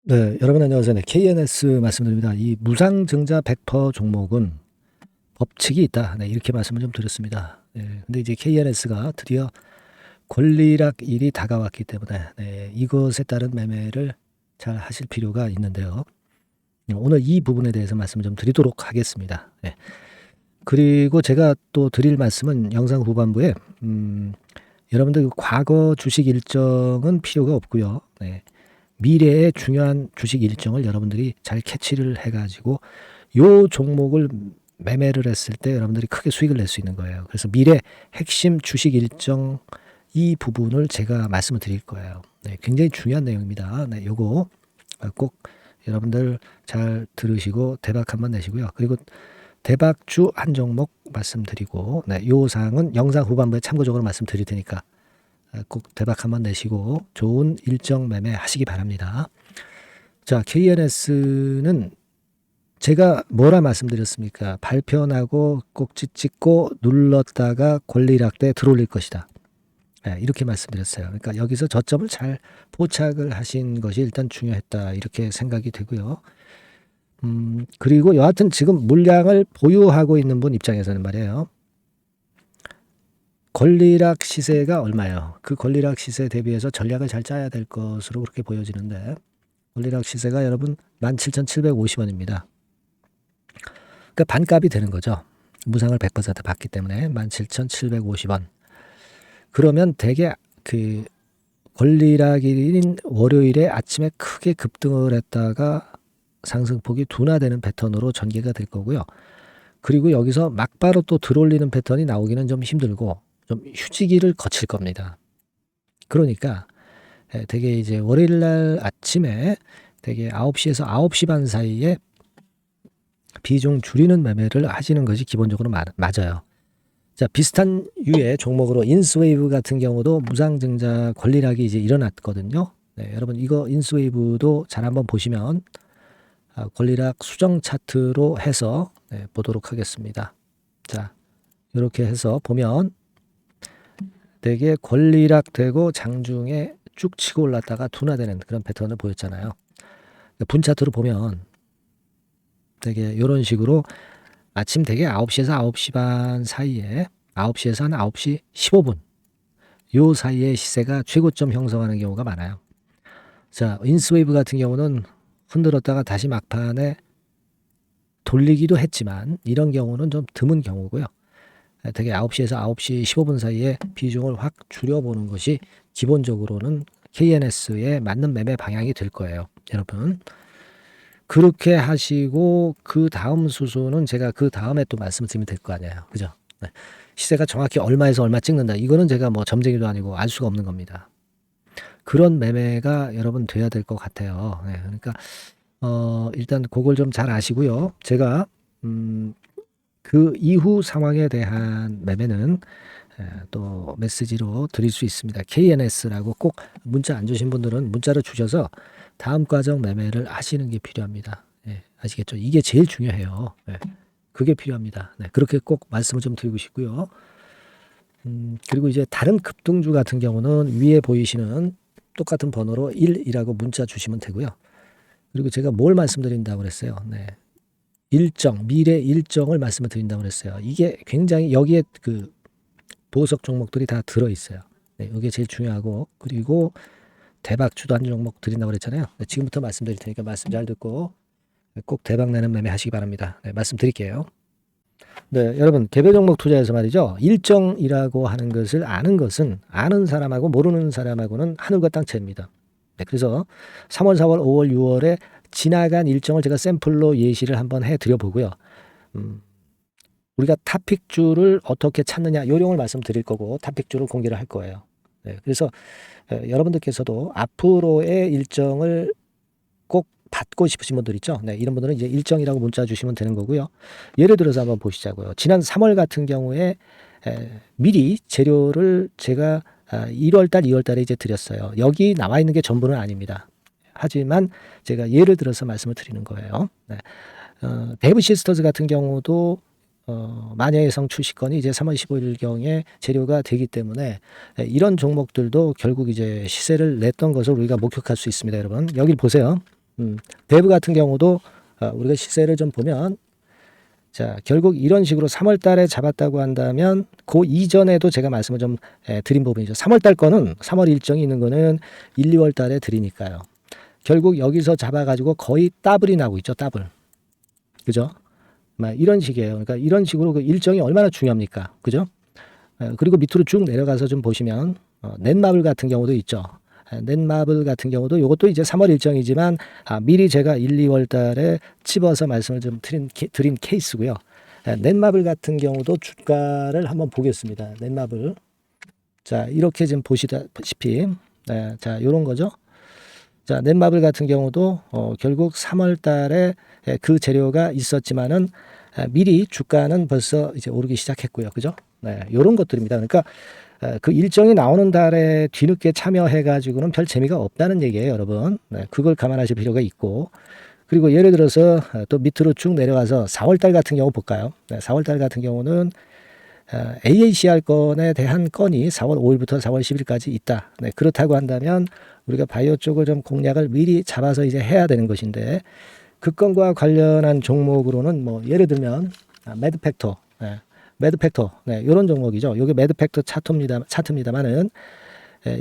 네, 여러분 안녕하세요. 네, KNS 말씀드립니다. 이 무상증자 100% 종목은 법칙이 있다. 네, 이렇게 말씀을 좀 드렸습니다. 네, 근데 이제 KNS가 드디어 권리락일이 다가왔기 때문에 네, 이것에 따른 매매를 잘 하실 필요가 있는데요. 오늘 이 부분에 대해서 말씀을 좀 드리도록 하겠습니다. 네. 그리고 제가 또 드릴 말씀은 영상 후반부에 여러분들 과거 주식 일정은 필요가 없고요. 네. 미래의 중요한 주식 일정을 여러분들이 잘 캐치를 해가지고 요 종목을 매매를 했을 때 여러분들이 크게 수익을 낼 수 있는 거예요. 그래서 미래 핵심 주식 일정 이 부분을 제가 말씀을 드릴 거예요. 네, 굉장히 중요한 내용입니다. 네, 요거 꼭 여러분들 잘 들으시고 대박 한번 내시고요. 그리고 대박주 한 종목 말씀드리고, 네, 요 사항은 영상 후반부에 참고적으로 말씀드릴 테니까 꼭 대박 한번 내시고 좋은 일정 매매 하시기 바랍니다. 자, KNS는 제가 뭐라 말씀드렸습니까? 발표 나고 꼭지 찍고 눌렀다가 권리락대에 들어올릴 것이다. 네, 이렇게 말씀드렸어요. 그러니까 여기서 저점을 잘 포착을 하신 것이 일단 중요했다. 이렇게 생각이 되고요. 그리고 여하튼 지금 물량을 보유하고 있는 분 입장에서는 말이에요. 권리락 시세가 얼마예요? 그 권리락 시세 대비해서 전략을 잘 짜야 될 것으로 그렇게 보여지는데 권리락 시세가 여러분 17,750원입니다. 그러니까 반값이 되는 거죠. 무상을 100% 받기 때문에 17,750원. 그러면 대개 그 권리락일인 월요일에 아침에 크게 급등을 했다가 상승폭이 둔화되는 패턴으로 전개가 될 거고요. 그리고 여기서 막바로 또 들어올리는 패턴이 나오기는 좀 힘들고 좀 휴지기를 거칠 겁니다. 그러니까 되게 이제 월요일 날 아침에 되게 9시에서 9시 반 사이에 비중 줄이는 매매를 하시는 것이 기본적으로 맞아요. 자, 비슷한 유의 종목으로 인스웨이브 같은 경우도 무상증자 권리락이 이제 일어났거든요. 네, 여러분 이거 인스웨이브도 잘 한번 보시면 권리락 수정 차트로 해서 보도록 하겠습니다. 자, 이렇게 해서 보면 되게 권리락 되고 장중에 쭉 치고 올랐다가 둔화되는 그런 패턴을 보였잖아요. 분 차트로 보면 되게 이런 식으로 아침 되게 9시에서 9시 반 사이에 9시에서 한 9시 15분 요 사이에 시세가 최고점 형성하는 경우가 많아요. 자, 인스웨이브 같은 경우는 흔들었다가 다시 막판에 돌리기도 했지만 이런 경우는 좀 드문 경우고요. 되게 9시에서 9시 15분 사이에 비중을 확 줄여보는 것이 기본적으로는 KNS에 맞는 매매 방향이 될 거예요. 여러분. 그렇게 하시고 그 다음 수순은 제가 그 다음에 또 말씀드리면 될 거 아니에요. 그죠? 네. 시세가 정확히 얼마에서 얼마 찍는다. 이거는 제가 뭐 점쟁이도 아니고 알 수가 없는 겁니다. 그런 매매가 여러분 돼야 될 것 같아요. 네. 그러니까 일단 그걸 좀 잘 아시고요. 제가 그 이후 상황에 대한 매매는 또 메시지로 드릴 수 있습니다. KNS라고 꼭 문자 안 주신 분들은 문자로 주셔서 다음 과정 매매를 하시는 게 필요합니다. 네, 아시겠죠? 이게 제일 중요해요. 네, 그게 필요합니다. 네, 그렇게 꼭 말씀을 좀 드리고 싶고요. 그리고 이제 다른 급등주 같은 경우는 위에 보이시는 똑같은 번호로 1이라고 문자 주시면 되고요. 그리고 제가 뭘 말씀드린다고 그랬어요. 네. 일정, 미래 일정을 말씀을 드린다고 그랬어요. 이게 굉장히 여기에 그 보석 종목들이 다 들어있어요. 네, 이게 제일 중요하고, 그리고 대박주도 한 종목 드린다고 그랬잖아요. 네, 지금부터 말씀드릴 테니까 말씀 잘 듣고 꼭 대박 내는 매매 하시기 바랍니다. 네, 말씀드릴게요. 네, 여러분 개별 종목 투자에서 말이죠. 일정이라고 하는 것을 아는 것은 아는 사람하고 모르는 사람하고는 하늘과 땅 차이입니다. 네, 그래서 3월, 4월, 5월, 6월에 지나간 일정을 제가 샘플로 예시를 한번 해드려 보고요. 우리가 탑픽주를 어떻게 찾느냐 요령을 말씀드릴 거고 탑픽주를 공개를 할 거예요. 네, 그래서 여러분들께서도 앞으로의 일정을 꼭 받고 싶으신 분들 있죠. 네, 이런 분들은 이제 일정이라고 문자 주시면 되는 거고요. 예를 들어서 한번 보시자고요. 지난 3월 같은 경우에 미리 재료를 제가 1월 달, 2월 달에 이제 드렸어요. 여기 나와 있는 게 전부는 아닙니다. 하지만 제가 예를 들어서 말씀을 드리는 거예요. 네. 데이브 시스터즈 같은 경우도 마녀의 성 출시건이 이제 3월 15일경에 재료가 되기 때문에 이런 종목들도 결국 이제 시세를 냈던 것을 우리가 목격할 수 있습니다, 여러분. 여기 보세요. 대부 같은 경우도 우리가 시세를 좀 보면 자, 결국 이런 식으로 3월 달에 잡았다고 한다면 그 이전에도 제가 말씀을 좀 드린 부분이죠. 3월 달 거는 3월 일정이 있는 거는 1, 2월 달에 드리니까요. 결국 여기서 잡아가지고 거의 더블이 나고 있죠. 더블. 그죠? 이런 식이에요. 그러니까 이런 식으로 그 일정이 얼마나 중요합니까? 그죠? 그리고 밑으로 쭉 내려가서 좀 보시면 넷마블 같은 경우도 있죠. 넷마블 같은 경우도 이것도 이제 3월 일정이지만 미리 제가 1, 2월 달에 집어서 말씀을 좀 드린 케이스고요. 넷마블 같은 경우도 주가를 한번 보겠습니다. 넷마블. 자, 이렇게 지금 보시다시피 자, 요런 거죠. 자, 넷마블 같은 경우도 결국 3월 달에 그 재료가 있었지만은 미리 주가는 벌써 이제 오르기 시작했고요. 그죠? 네, 요런 것들입니다. 그러니까 그 일정이 나오는 달에 뒤늦게 참여해 가지고는 별 재미가 없다는 얘기예요, 여러분. 네, 그걸 감안하실 필요가 있고. 그리고 예를 들어서 또 밑으로 쭉 내려가서 4월 달 같은 경우 볼까요? 네, 4월 달 같은 경우는 AACR 건에 대한 건이 4월 5일부터 4월 10일까지 있다. 네, 그렇다고 한다면 우리가 바이오 쪽을 좀 공략을 미리 잡아서 이제 해야 되는 것인데 그 건과 관련한 종목으로는 뭐 예를 들면 매드팩터, 매드팩터, 이런 종목이죠. 이게 매드팩터 차트입니다만은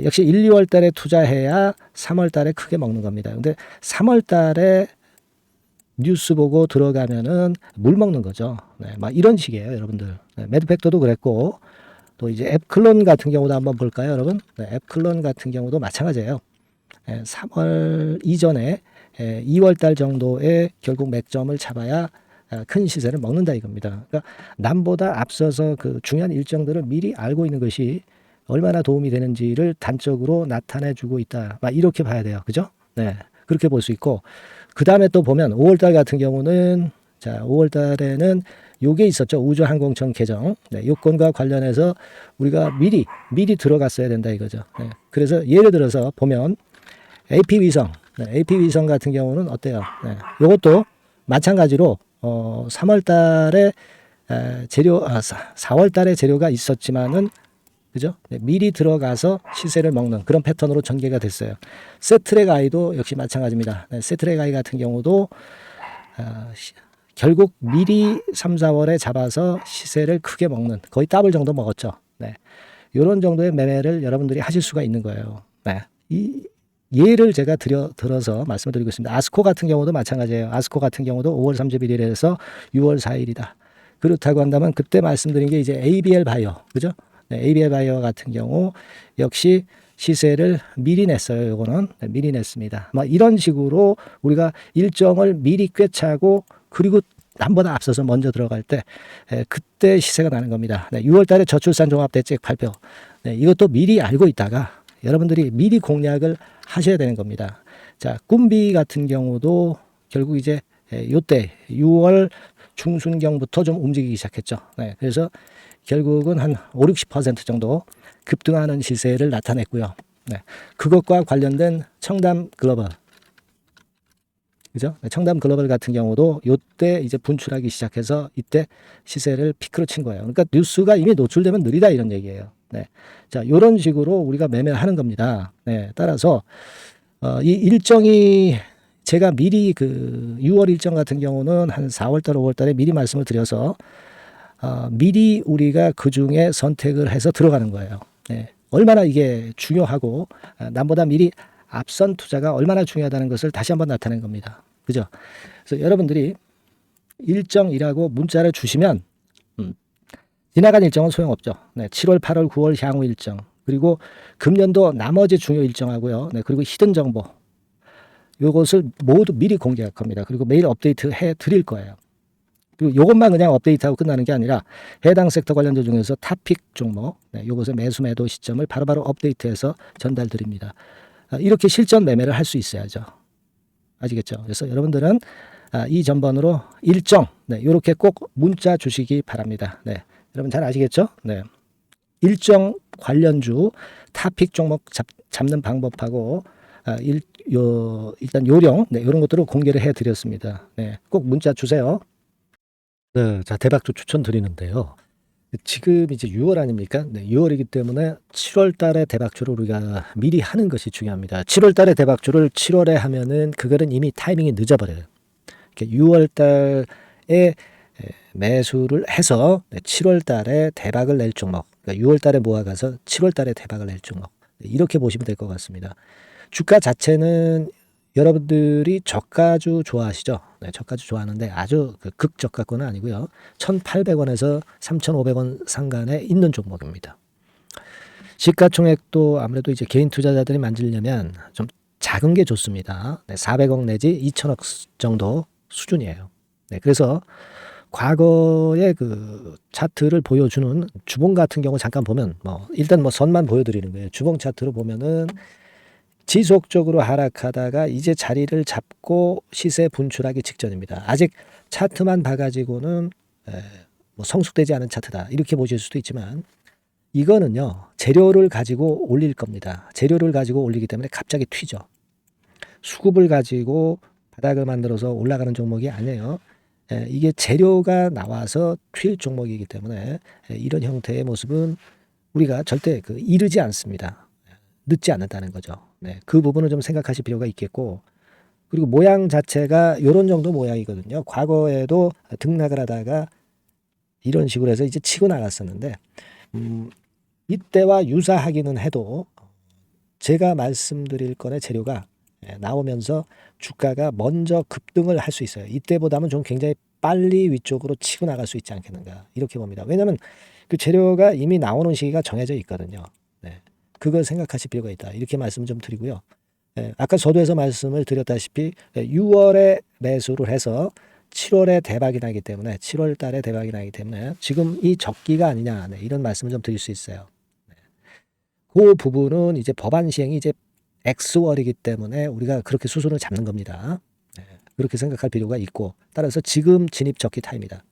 역시 1, 2월 달에 투자해야 3월 달에 크게 먹는 겁니다. 근데 3월 달에 뉴스 보고 들어가면은 물 먹는 거죠. 막 이런 식이에요, 여러분들. 매드팩터도 그랬고 또 이제 앱클론 같은 경우도 한번 볼까요, 여러분? 앱클론 같은 경우도 마찬가지예요. 3월 이전에 2월 달 정도에 결국 맥점을 잡아야 큰 시세를 먹는다 이겁니다. 그러니까 남보다 앞서서 그 중요한 일정들을 미리 알고 있는 것이 얼마나 도움이 되는지를 단적으로 나타내주고 있다. 막 이렇게 봐야 돼요. 그죠? 네. 그렇게 볼 수 있고 그 다음에 또 보면 5월 달 같은 경우는 자, 5월 달에는 요게 있었죠. 우주항공청 개정. 네, 요건과 관련해서 우리가 미리 들어갔어야 된다 이거죠. 네. 그래서 예를 들어서 보면 AP위성. 네, AP위성 같은 경우는 어때요? 네. 요것도 마찬가지로 3월 달에 4월 달에 재료가 있었지만은 그죠? 네, 미리 들어가서 시세를 먹는 그런 패턴으로 전개가 됐어요. 세트랙 아이도 역시 마찬가지입니다. 네, 세트랙 아이 같은 경우도 결국 미리 3, 4월에 잡아서 시세를 크게 먹는 거의 더블 정도 먹었죠. 네. 이런 정도의 매매를 여러분들이 하실 수가 있는 거예요. 네. 이 예를 제가 들어서 말씀을 드리고 있습니다. 아스코 같은 경우도 마찬가지예요. 아스코 같은 경우도 5월 31일에서 6월 4일이다. 그렇다고 한다면 그때 말씀드린 게 이제 ABL 바이오, 그죠? 네, ABL 바이오 같은 경우 역시 시세를 미리 냈어요. 요거는 미리 냈습니다. 뭐 이런 식으로 우리가 일정을 미리 꿰차고 그리고 남보다 앞서서 먼저 들어갈 때 그때 시세가 나는 겁니다. 네, 6월 달에 저출산 종합대책 발표. 네, 이것도 미리 알고 있다가 여러분들이 미리 공략을 하셔야 되는 겁니다. 자, 꿈비 같은 경우도 결국 이제 요때 6월 중순경부터 좀 움직이기 시작했죠. 네, 그래서 결국은 한 5, 60% 정도 급등하는 시세를 나타냈고요. 네, 그것과 관련된 청담 글로벌, 그죠? 청담 글로벌 같은 경우도 요때 이제 분출하기 시작해서 이때 시세를 피크로 친 거예요. 그러니까 뉴스가 이미 노출되면 느리다 이런 얘기예요. 네, 자, 요런 식으로 우리가 매매를 하는 겁니다. 네, 따라서 이 일정이 제가 미리 그 6월 일정 같은 경우는 한 4월달, 5월달에 미리 말씀을 드려서 미리 우리가 그 중에 선택을 해서 들어가는 거예요. 네. 얼마나 이게 중요하고 남보다 미리 앞선 투자가 얼마나 중요하다는 것을 다시 한번 나타낸 겁니다. 그죠? 그래서 여러분들이 일정이라고 문자를 주시면 지나간 일정은 소용없죠. 네. 7월, 8월, 9월 향후 일정 그리고 금년도 나머지 중요 일정하고요. 네. 그리고 히든 정보 요것을 모두 미리 공개할 겁니다. 그리고 매일 업데이트 해 드릴 거예요. 그리고 요것만 그냥 업데이트하고 끝나는 게 아니라 해당 섹터 관련주 중에서 탑픽 종목, 네, 요것의 매수 매도 시점을 바로바로 업데이트해서 전달 드립니다. 이렇게 실전 매매를 할 수 있어야죠. 아시겠죠? 그래서 여러분들은 이 전번으로 일정, 네, 이렇게 꼭 문자 주시기 바랍니다. 네, 여러분 잘 아시겠죠? 네, 일정 관련주 탑픽 종목 잡는 방법하고 일단 요령, 네, 이런 것들을 공개를 해드렸습니다. 네, 꼭 문자 주세요. 네, 자, 대박주 추천드리는데요. 지금 이제 6월 아닙니까? 네, 6월이기 때문에 7월 달에 대박주를 우리가 미리 하는 것이 중요합니다. 7월 달에 대박주를 7월에 하면은 그거는 이미 타이밍이 늦어버려요. 6월 달에 매수를 해서 7월 달에 대박을 낼 종목, 그러니까 6월 달에 모아가서 7월 달에 대박을 낼 종목, 이렇게 보시면 될 것 같습니다. 주가 자체는 여러분들이 저가주 좋아하시죠? 네, 저가주 좋아하는데 아주 극저가권은 아니고요. 1,800원에서 3,500원 상간에 있는 종목입니다. 시가총액도 아무래도 이제 개인 투자자들이 만지려면 좀 작은 게 좋습니다. 네, 400억 내지 2천억 정도 수준이에요. 네, 그래서 과거의 그 차트를 보여주는 주봉 같은 경우 잠깐 보면 일단 선만 보여드리는 거예요. 주봉 차트로 보면은 지속적으로 하락하다가 이제 자리를 잡고 시세 분출하기 직전입니다. 아직 차트만 봐가지고는 성숙되지 않은 차트다 이렇게 보실 수도 있지만 이거는요 재료를 가지고 올릴 겁니다. 재료를 가지고 올리기 때문에 갑자기 튀죠. 수급을 가지고 바닥을 만들어서 올라가는 종목이 아니에요. 이게 재료가 나와서 튈 종목이기 때문에 이런 형태의 모습은 우리가 절대 이르지 않습니다. 늦지 않는다는 거죠. 네, 그 부분을 좀 생각하실 필요가 있겠고, 그리고 모양 자체가 이런 정도 모양이거든요. 과거에도 등락을 하다가 이런 식으로 해서 이제 치고 나갔었는데 이때와 유사하기는 해도 제가 말씀드릴 건의 재료가 나오면서 주가가 먼저 급등을 할 수 있어요. 이때보다는 좀 굉장히 빨리 위쪽으로 치고 나갈 수 있지 않겠는가 이렇게 봅니다. 왜냐하면 그 재료가 이미 나오는 시기가 정해져 있거든요. 네. 그걸 생각하실 필요가 있다. 이렇게 말씀 좀 드리고요. 아까 서두에서 말씀을 드렸다시피 6월에 매수를 해서 7월에 대박이 나기 때문에 7월 달에 대박이 나기 때문에 지금 이 적기가 아니냐 이런 말씀을 좀 드릴 수 있어요. 그 부분은 이제 법안 시행이 이제 X월이기 때문에 우리가 그렇게 수순을 잡는 겁니다. 그렇게 생각할 필요가 있고 따라서 지금 진입 적기 타입니다.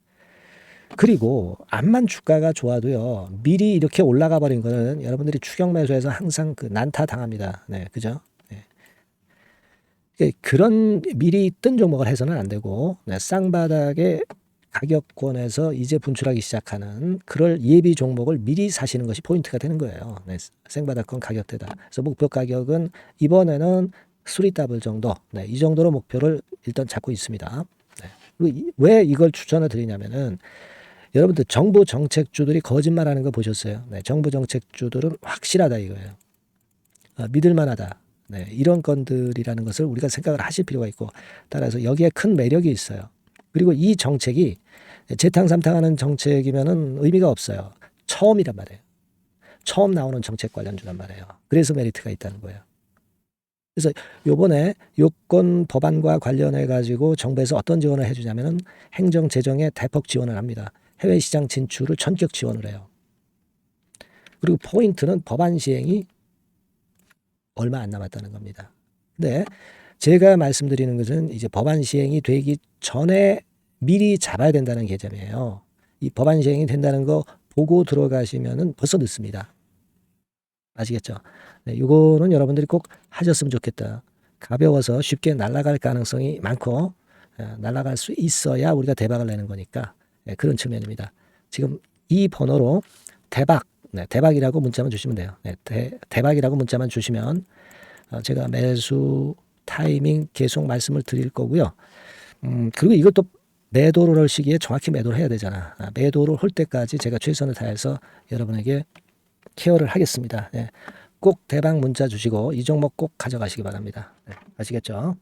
그리고 암만 주가가 좋아도요 미리 이렇게 올라가 버린 거는 여러분들이 추격 매수해서 항상 난타 당합니다. 네, 그죠? 네. 그런 미리 뜬 종목을 해서는 안 되고 쌍바닥의 가격권에서 이제 분출하기 시작하는 그럴 예비 종목을 미리 사시는 것이 포인트가 되는 거예요. 네, 생바닥권 가격대다. 그래서 목표 가격은 이번에는 3더블 정도, 이 정도로 목표를 일단 잡고 있습니다. 그리고 왜 이걸 추천을 드리냐면은 여러분들 정부 정책주들이 거짓말하는 거 보셨어요? 네, 정부 정책주들은 확실하다 이거예요. 믿을만하다. 네, 이런 건들이라는 것을 우리가 생각을 하실 필요가 있고 따라서 여기에 큰 매력이 있어요. 그리고 이 정책이 재탕삼탕하는 정책이면은 의미가 없어요. 처음이란 말이에요. 처음 나오는 정책 관련주란 말이에요. 그래서 메리트가 있다는 거예요. 그래서 요번에 요건 법안과 관련해 가지고 정부에서 어떤 지원을 해주냐면은 행정 재정에 대폭 지원을 합니다. 해외 시장 진출을 전격 지원을 해요. 그리고 포인트는 법안 시행이 얼마 안 남았다는 겁니다. 근데 제가 말씀드리는 것은 이제 법안 시행이 되기 전에 미리 잡아야 된다는 개념이에요. 이 법안 시행이 된다는 거 보고 들어가시면은 벌써 늦습니다. 아시겠죠? 네, 이거는 여러분들이 꼭 하셨으면 좋겠다. 가벼워서 쉽게 날아갈 가능성이 많고 날아갈 수 있어야 우리가 대박을 내는 거니까 그런 측면입니다. 지금 이 번호로 대박, 대박이라고 문자만 주시면 돼요. 대박이라고 문자만 주시면 제가 매수 타이밍 계속 말씀을 드릴 거고요. 그리고 이것도 매도를 할 시기에 정확히 매도를 해야 되잖아. 매도를 할 때까지 제가 최선을 다해서 여러분에게 케어를 하겠습니다. 꼭 대박 문자 주시고 이 종목 꼭 가져가시기 바랍니다. 아시겠죠?